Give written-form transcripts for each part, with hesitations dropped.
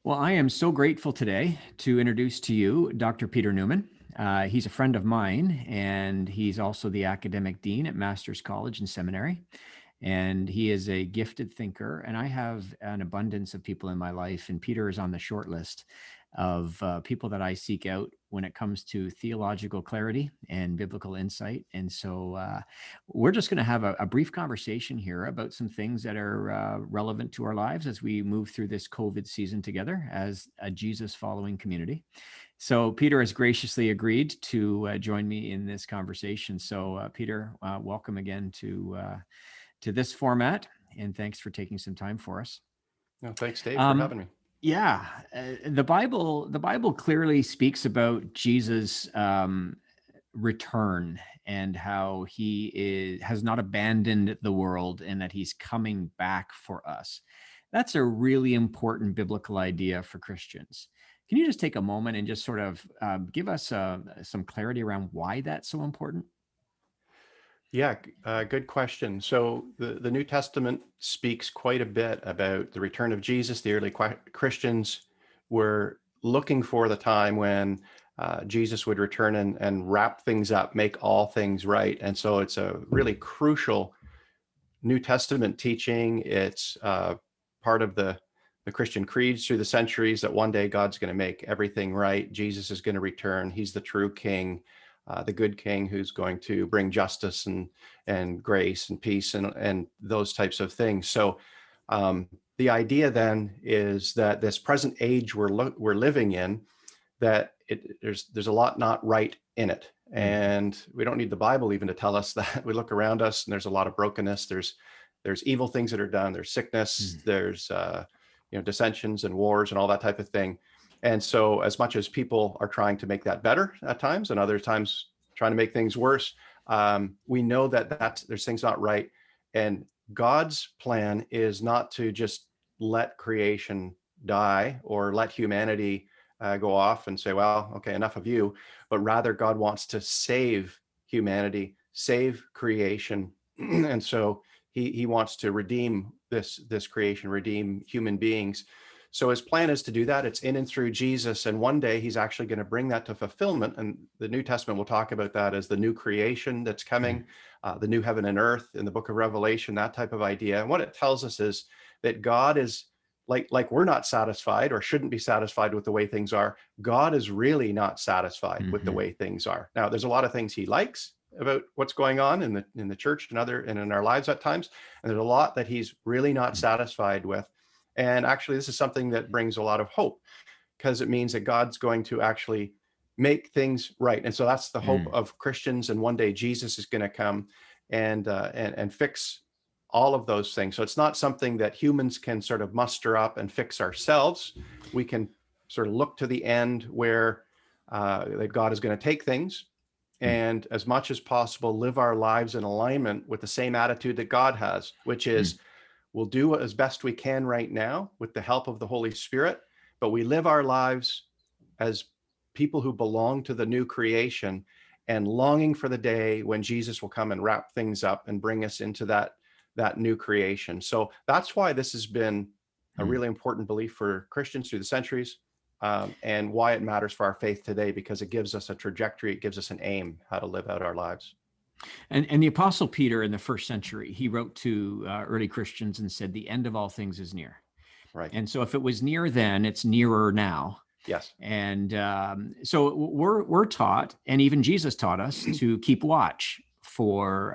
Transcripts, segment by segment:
Well, I am so grateful today to introduce to you Dr. Peter Neumann. He's a friend of mine, and he's also the academic dean at Master's College and Seminary. And he is a gifted thinker, and I have an abundance of people in my life, and Peter is on the short list of people that I seek out when it comes to theological clarity and biblical insight. And so we're just going to have a brief conversation here about some things that are relevant to our lives as we move through this COVID season together as a Jesus following community. So Peter has graciously agreed to join me in this conversation. So Peter, welcome again to this format, and thanks for taking some time for us. No, thanks, Dave, for having me. Yeah, the Bible clearly speaks about Jesus' return and how he has not abandoned the world and that he's coming back for us. That's a really important biblical idea for Christians. Can you just take a moment and just sort of give us some clarity around why that's so important? Yeah, good question. So the New Testament speaks quite a bit about the return of Jesus. The early Christians were looking for the time when Jesus would return and wrap things up, make all things right. And so it's a really crucial New Testament teaching. It's part of the Christian creeds through the centuries that one day God's going to make everything right. Jesus is going to return. He's the true king, the good king who's going to bring justice and grace and peace and those types of things. So the idea then is that this present age we're living in, that there's a lot not right in it. And we don't need the Bible even to tell us that. We look around us and there's a lot of brokenness. There's evil things that are done. There's sickness. There's dissensions and wars and all that type of thing. And so as much as people are trying to make that better at times and other times trying to make things worse, we know that there's things not right. And God's plan is not to just let creation die or let humanity go off and say, well, okay, enough of you, but rather God wants to save humanity, save creation. And so he wants to redeem this creation, redeem human beings. So his plan is to do that. It's in and through Jesus. And one day he's actually going to bring that to fulfillment. And the New Testament will talk about that as the new creation that's coming, the new heaven and earth in the book of Revelation, that type of idea. And what it tells us is that God is like we're not satisfied or shouldn't be satisfied with the way things are. God is really not satisfied with the way things are. Now, there's a lot of things he likes about what's going on in the church and in our lives at times. And there's a lot that he's really not satisfied with. And actually, this is something that brings a lot of hope because it means that God's going to actually make things right. And so that's the hope of Christians. And one day Jesus is going to come and fix all of those things. So it's not something that humans can sort of muster up and fix ourselves. We can sort of look to the end where that God is going to take things and as much as possible live our lives in alignment with the same attitude that God has, which is we'll do as best we can right now with the help of the Holy Spirit, but we live our lives as people who belong to the new creation and longing for the day when Jesus will come and wrap things up and bring us into that new creation. So that's why this has been a really important belief for Christians through the centuries, and why it matters for our faith today, because it gives us a trajectory, it gives us an aim how to live out our lives. And the Apostle Peter in the first century, he wrote to early Christians and said, the end of all things is near. Right. And so if it was near then, it's nearer now. Yes. And so we're taught, and even Jesus taught us, to keep watch for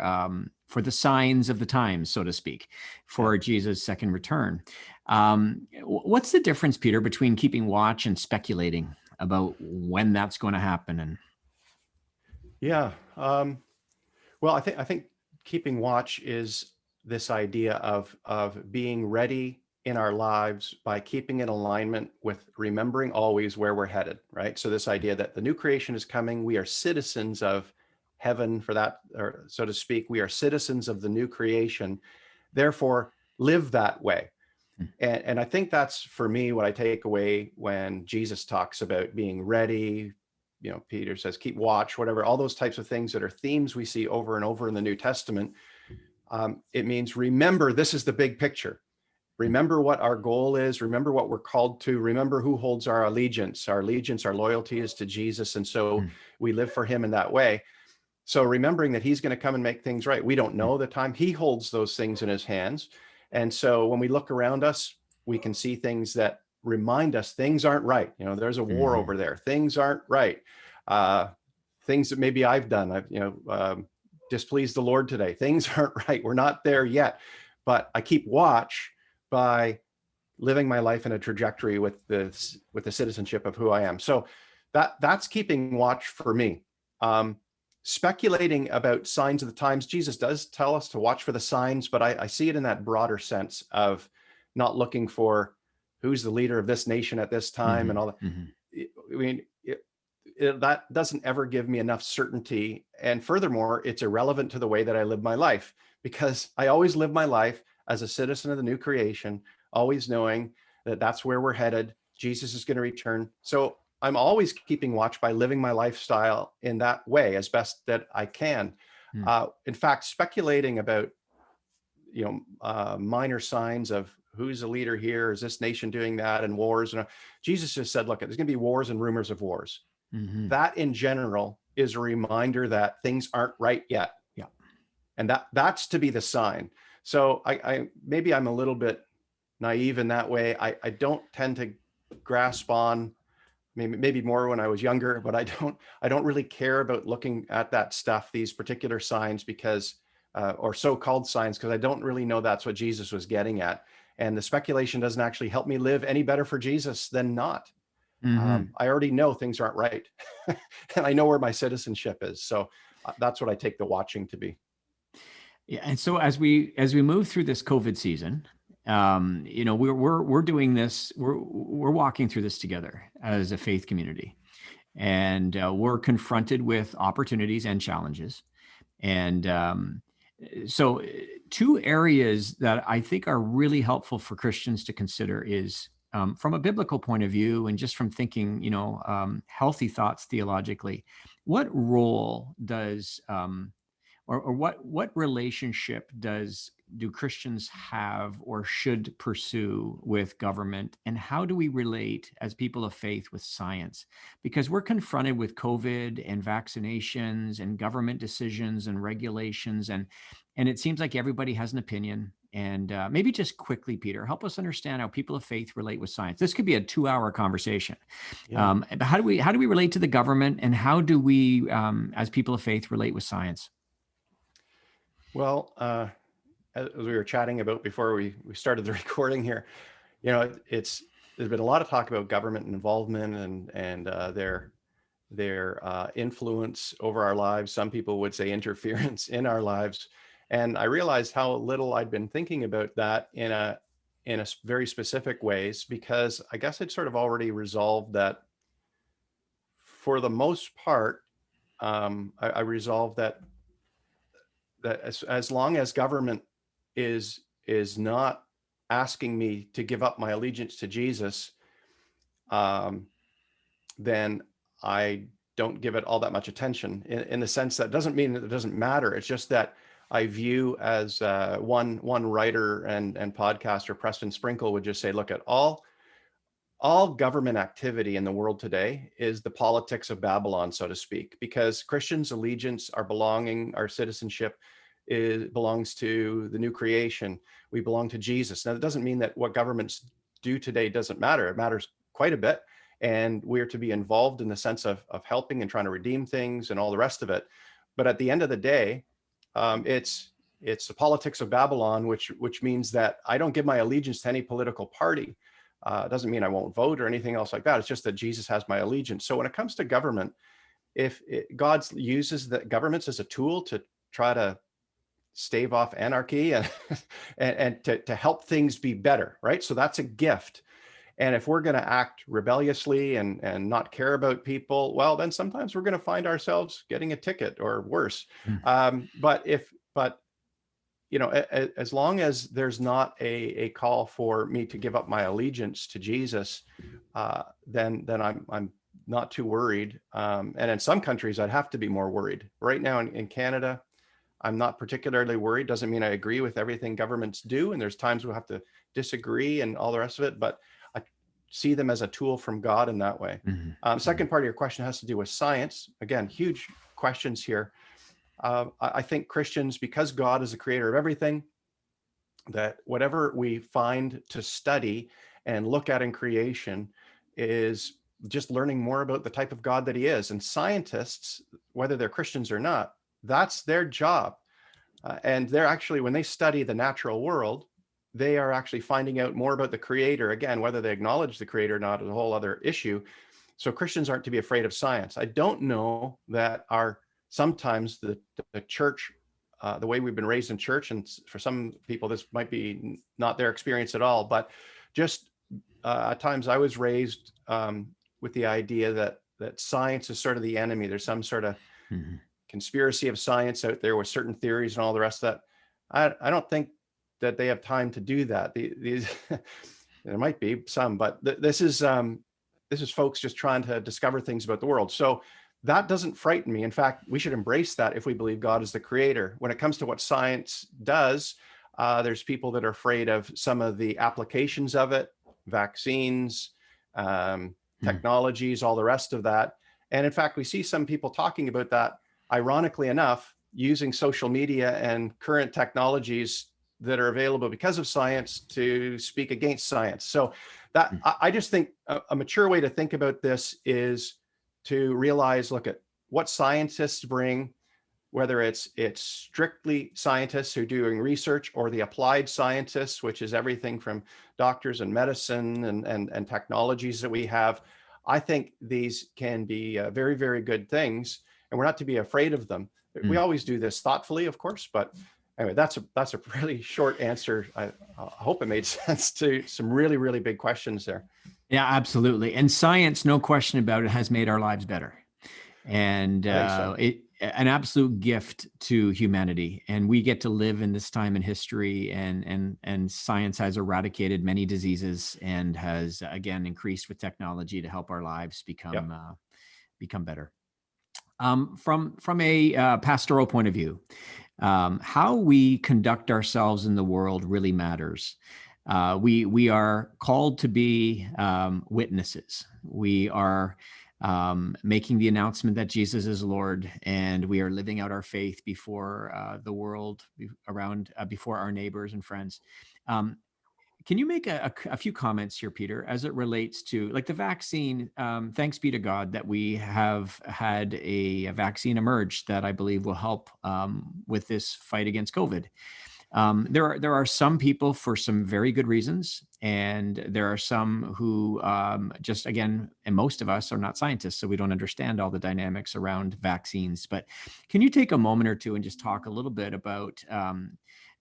the signs of the times, so to speak, for Jesus' second return. What's the difference, Peter, between keeping watch and speculating about when that's going to happen? Well, I think keeping watch is this idea of being ready in our lives by keeping in alignment with remembering always where we're headed, right? So this idea that the new creation is coming, we are citizens of heaven for that, or so to speak, we are citizens of the new creation, therefore live that way. And I think that's, for me, what I take away when Jesus talks about being ready. Peter says, keep watch, whatever, all those types of things that are themes we see over and over in the New Testament. It means remember, this is the big picture. remember what our goal is, remember what we're called to, remember who holds our allegiance. Our allegiance, our loyalty is to Jesus. And so we live for him in that way. So remembering that he's going to come and make things right. We don't know the time. He holds those things in his hands. And so when we look around us, we can see things that remind us things aren't right. You know, there's a war over there. Things aren't right. Things that maybe I've done, I've displeased the Lord today. Things aren't right. We're not there yet, but I keep watch by living my life in a trajectory with the citizenship of who I am. So that's keeping watch for me. Speculating about signs of the times, Jesus does tell us to watch for the signs, but I see it in that broader sense of not looking for who's the leader of this nation at this time and all that. I mean, that doesn't ever give me enough certainty. And furthermore, it's irrelevant to the way that I live my life, because I always live my life as a citizen of the new creation, always knowing that that's where we're headed. Jesus is going to return. So I'm always keeping watch by living my lifestyle in that way as best that I can. In fact, speculating about, minor signs of who's the leader here, is this nation doing that, and wars. And Jesus just said, look, there's going to be wars and rumors of wars. That in general is a reminder that things aren't right yet. Yeah. And that's to be the sign. So I maybe I'm a little bit naive in that way. I don't tend to grasp on, maybe more when I was younger, but I don't really care about looking at that stuff, these particular signs, because or so-called signs, because I don't really know that's what Jesus was getting at. And the speculation doesn't actually help me live any better for Jesus than not. I already know things aren't right. And I know where my citizenship is. So that's what I take the watching to be. Yeah, and so as we move through this COVID season, we're doing this. We're walking through this together as a faith community, and we're confronted with opportunities and challenges. And so, two areas that I think are really helpful for Christians to consider is from a biblical point of view, and just from thinking, healthy thoughts theologically. What role does or what relationship do Christians have or should pursue with government, and how do we relate as people of faith with science? Because we're confronted with COVID and vaccinations and government decisions and regulations, and it seems like everybody has an opinion. And maybe just quickly, Peter, help us understand how people of faith relate with science. This could be a 2-hour conversation. Yeah. But how do we relate to the government, and how do we, as people of faith, relate with science? Well, as we were chatting about before we started the recording here, there's been a lot of talk about government involvement and their influence over our lives. Some people would say interference in our lives. And I realized how little I'd been thinking about that in a very specific ways, because I guess I'd sort of already resolved that for the most part. I resolved that as long as government is not asking me to give up my allegiance to Jesus, then I don't give it all that much attention, in the sense that doesn't mean that it doesn't matter. It's just that I view, as one writer and podcaster, Preston Sprinkle, would just say, look, at all government activity in the world today is the politics of Babylon, so to speak, because Christians' allegiance, our citizenship belongs to the new creation. We belong to Jesus. Now, that doesn't mean that what governments do today doesn't matter. It matters quite a bit. And we're to be involved in the sense of helping and trying to redeem things and all the rest of it. But at the end of the day, it's the politics of Babylon, which means that I don't give my allegiance to any political party. It doesn't mean I won't vote or anything else like that. It's just that Jesus has my allegiance. So when it comes to government, God uses the governments as a tool to try to stave off anarchy and and to help things be better, right? So that's a gift. And if we're going to act rebelliously and not care about people, well, then sometimes we're going to find ourselves getting a ticket or worse. But as long as there's not a call for me to give up my allegiance to Jesus, then I'm not too worried. And in some countries, I'd have to be more worried. Right now in Canada, I'm not particularly worried. Doesn't mean I agree with everything governments do. And there's times we'll have to disagree and all the rest of it, but I see them as a tool from God in that way. Second part of your question has to do with science. Again, huge questions here. I think Christians, because God is the creator of everything, that whatever we find to study and look at in creation is just learning more about the type of God that he is. And scientists, whether they're Christians or not, that's their job. And they're actually, when they study the natural world, they are actually finding out more about the creator. Again, whether they acknowledge the creator or not is a whole other issue. So Christians aren't to be afraid of science. I don't know that sometimes the church, the way we've been raised in church, and for some people, this might be not their experience at all, but just at times I was raised with the idea that science is sort of the enemy. There's some sort of conspiracy of science out there with certain theories and all the rest of that. I don't think that they have time to do that. These there might be some, but this is folks just trying to discover things about the world. So that doesn't frighten me. In fact, we should embrace that if we believe God is the creator. When it comes to what science does, there's people that are afraid of some of the applications of it, vaccines, technologies, all the rest of that. And in fact, we see some people talking about that, ironically enough, using social media and current technologies that are available because of science to speak against science. So that I just think a mature way to think about this is to realize, look at what scientists bring, whether it's strictly scientists who are doing research or the applied scientists, which is everything from doctors and medicine and technologies that we have. I think these can be very, very good things, and we're not to be afraid of them. We always do this thoughtfully, of course, but anyway, that's a really short answer. I hope it made sense to some really, really big questions there. Yeah, absolutely. And science, no question about it, has made our lives better. And I think so. An absolute gift to humanity. And we get to live in this time in history, and science has eradicated many diseases and has again increased with technology to help our lives become better. From a pastoral point of view, how we conduct ourselves in the world really matters. We are called to be witnesses. We are making the announcement that Jesus is Lord, and we are living out our faith before the world, before our neighbors and friends. Can you make a few comments here, Peter, as it relates to like the vaccine? Thanks be to God that we have had a vaccine emerge that I believe will help with this fight against COVID. There are some people for some very good reasons, and there are some who just, again, and most of us are not scientists, so we don't understand all the dynamics around vaccines. But can you take a moment or two and just talk a little bit about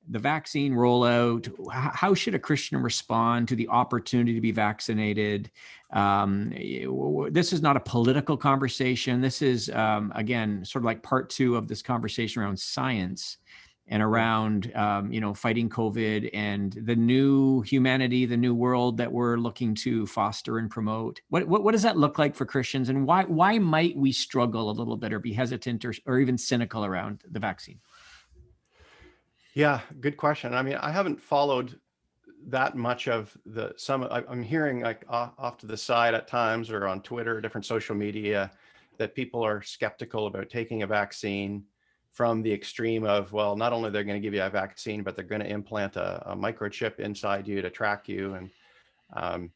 the vaccine rollout? How should a Christian respond to the opportunity to be vaccinated? This is not a political conversation. This is, again, sort of like part two of this conversation around science and around, fighting COVID and the new humanity, the new world that we're looking to foster and promote. What does that look like for Christians, and why might we struggle a little bit or be hesitant or even cynical around the vaccine? Yeah, good question. I mean, I haven't followed that much of I'm hearing like off to the side at times or on Twitter, different social media, that people are skeptical about taking a vaccine from the extreme of, well, not only they're going to give you a vaccine, but they're going to implant a microchip inside you to track you. And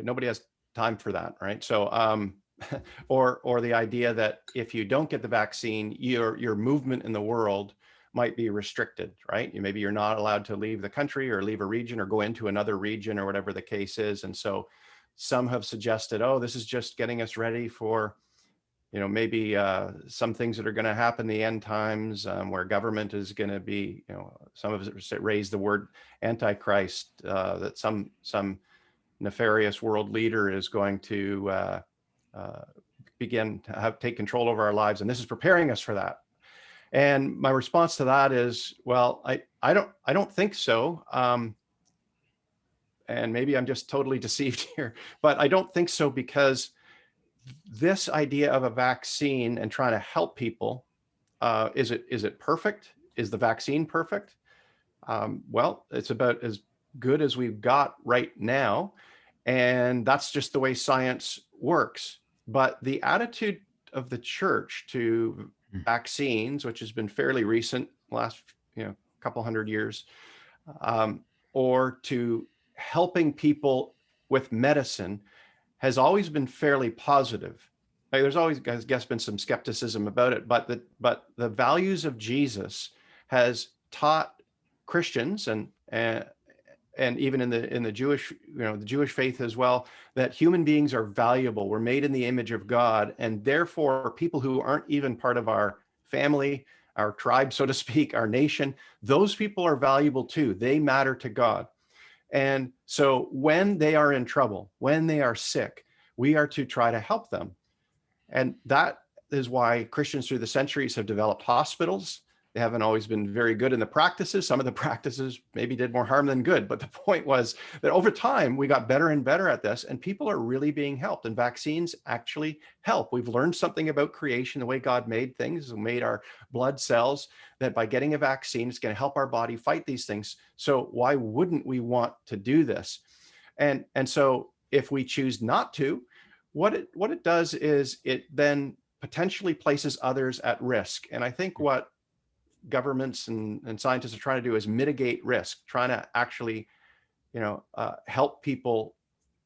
nobody has time for that, right? So, or the idea that if you don't get the vaccine, your movement in the world might be restricted, right? Maybe you're not allowed to leave the country or leave a region or go into another region or whatever the case is. And so some have suggested, oh, this is just getting us ready for, maybe some things that are going to happen in the end times, where government is going to be, some of us raise the word antichrist, that some nefarious world leader is going to begin to take control over our lives. And this is preparing us for that. And my response to that is, well, I don't think so. And maybe I'm just totally deceived here, but I don't think so, because this idea of a vaccine and trying to help people Is it perfect? Is the vaccine perfect? Well, it's about as good as we've got right now. And that's just the way science works. But the attitude of the church to Mm. vaccines, which has been fairly recent, last couple hundred years, um, or to helping people with medicine, has always been fairly positive. Like, there's always, I guess, been some skepticism about it, but the values of Jesus has taught Christians and even in the Jewish, the Jewish faith as well, that human beings are valuable. We're made in the image of God, and therefore people who aren't even part of our family, our tribe, so to speak, our nation, those people are valuable too. They matter to God. And so when they are in trouble, when they are sick, we are to try to help them. And that is why Christians through the centuries have developed hospitals. They haven't always been very good in the practices. Some of the practices maybe did more harm than good. But the point was that over time, we got better and better at this, and people are really being helped. And vaccines actually help. We've learned something about creation, the way God made things, made our blood cells, that by getting a vaccine, it's going to help our body fight these things. So why wouldn't we want to do this? And so if we choose not to, what it does is it then potentially places others at risk. And I think what governments and scientists are trying to do is mitigate risk, trying to actually, help people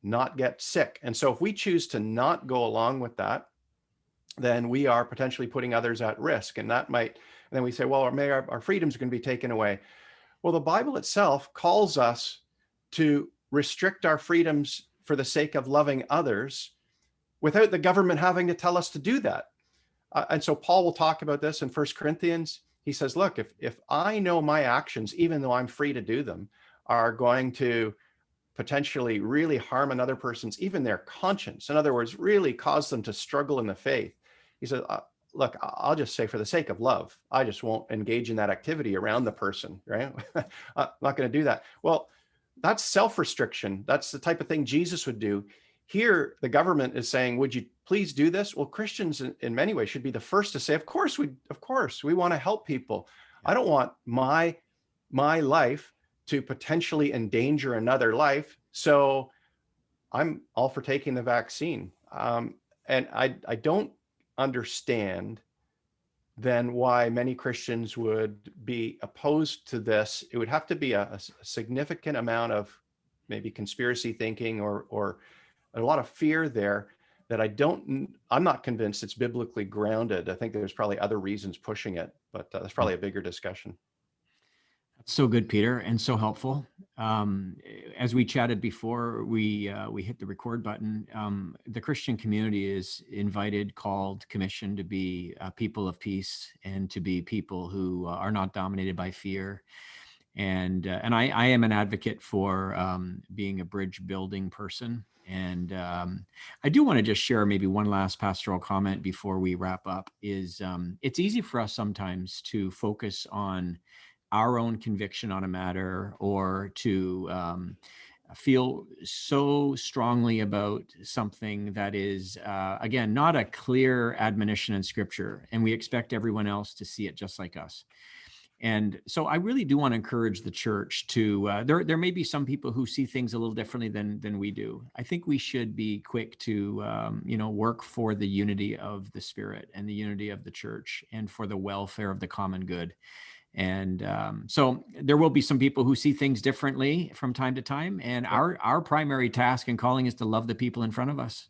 not get sick. And so if we choose to not go along with that, then we are potentially putting others at risk. And that might, and then we say, well, our freedoms are going to be taken away. Well, the Bible itself calls us to restrict our freedoms for the sake of loving others without the government having to tell us to do that. And so Paul will talk about this in 1 Corinthians. He says, look, if I know my actions, even though I'm free to do them, are going to potentially really harm another person's, even their conscience, in other words, really cause them to struggle in the faith, he said, look, I'll just say for the sake of love, I just won't engage in that activity around the person, right? I'm not going to do that. Well, that's self-restriction. That's the type of thing Jesus would do. Here, the government is saying, would you please do this? Well, Christians in many ways should be the first to say, of course, we want to help people. I don't want my life to potentially endanger another life. So I'm all for taking the vaccine. And I don't understand then why many Christians would be opposed to this. It would have to be a significant amount of maybe conspiracy thinking or a lot of fear there that I'm not convinced it's biblically grounded. I think there's probably other reasons pushing it, but that's probably a bigger discussion. That's so good, Peter, and so helpful. As we chatted before we hit the record button, the Christian community is invited, called, commissioned to be people of peace and to be people who are not dominated by fear. And I am an advocate for being a bridge building person. And I do want to just share maybe one last pastoral comment before we wrap up. Is it's easy for us sometimes to focus on our own conviction on a matter, or to feel so strongly about something that is, again, not a clear admonition in Scripture, and we expect everyone else to see it just like us. And so I really do want to encourage the church to, there may be some people who see things a little differently than we do. I think we should be quick to, work for the unity of the Spirit and the unity of the church and for the welfare of the common good. And so there will be some people who see things differently from time to time. And our primary task and calling is to love the people in front of us.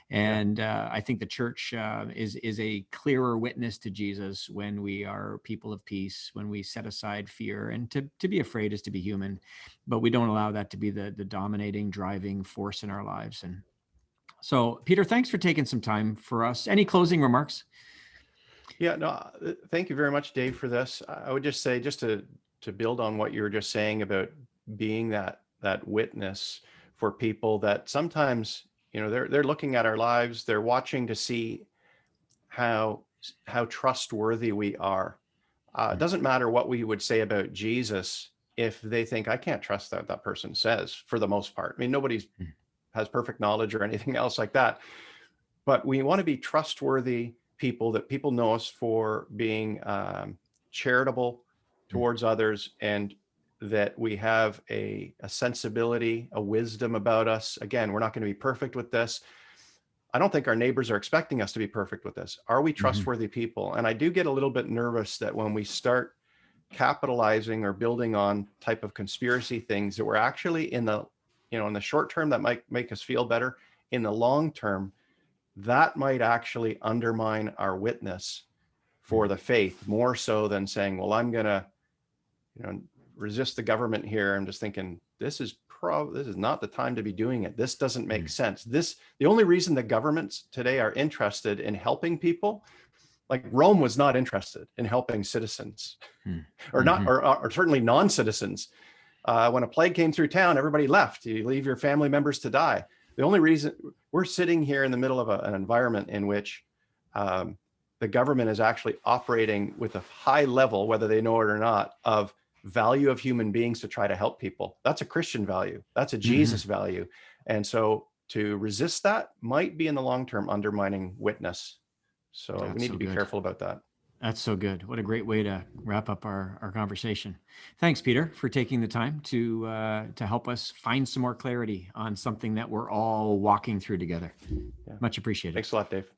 And I think the church is a clearer witness to Jesus when we are people of peace, when we set aside fear. And to be afraid is to be human, but we don't allow that to be the dominating, driving force in our lives. And so, Peter, thanks for taking some time for us. Any closing remarks? Yeah, no, thank you very much, Dave, for this. I would just say, just to build on what you were just saying about being that witness for people that sometimes, they're looking at our lives, they're watching to see how trustworthy we are. It doesn't matter what we would say about Jesus if they think, I can't trust that person says, for the most part. I mean, nobody has perfect knowledge or anything else like that, but we want to be trustworthy people, that people know us for being charitable towards others, and that we have a sensibility, a wisdom about us. Again, we're not going to be perfect with this. I don't think our neighbors are expecting us to be perfect with this. Are we trustworthy people? And I do get a little bit nervous that when we start capitalizing or building on type of conspiracy things, that we're actually in the, in the short term, that might make us feel better. In the long term, that might actually undermine our witness for the faith, more so than saying, well, I'm going to, resist the government here. I'm just thinking, this is not the time to be doing it. This doesn't make sense. The only reason the governments today are interested in helping people, like Rome was not interested in helping citizens or not, or certainly non-citizens. When a plague came through town, everybody left. You leave your family members to die. The only reason we're sitting here in the middle of an environment in which the government is actually operating with a high level, whether they know it or not, of value of human beings to try to help people. That's a Christian value. That's a Jesus value. And so to resist that might be in the long term undermining witness. So we need to be careful about that. That's so good. What a great way to wrap up our conversation. Thanks, Peter, for taking the time to help us find some more clarity on something that we're all walking through together. Much appreciated. Thanks a lot, Dave.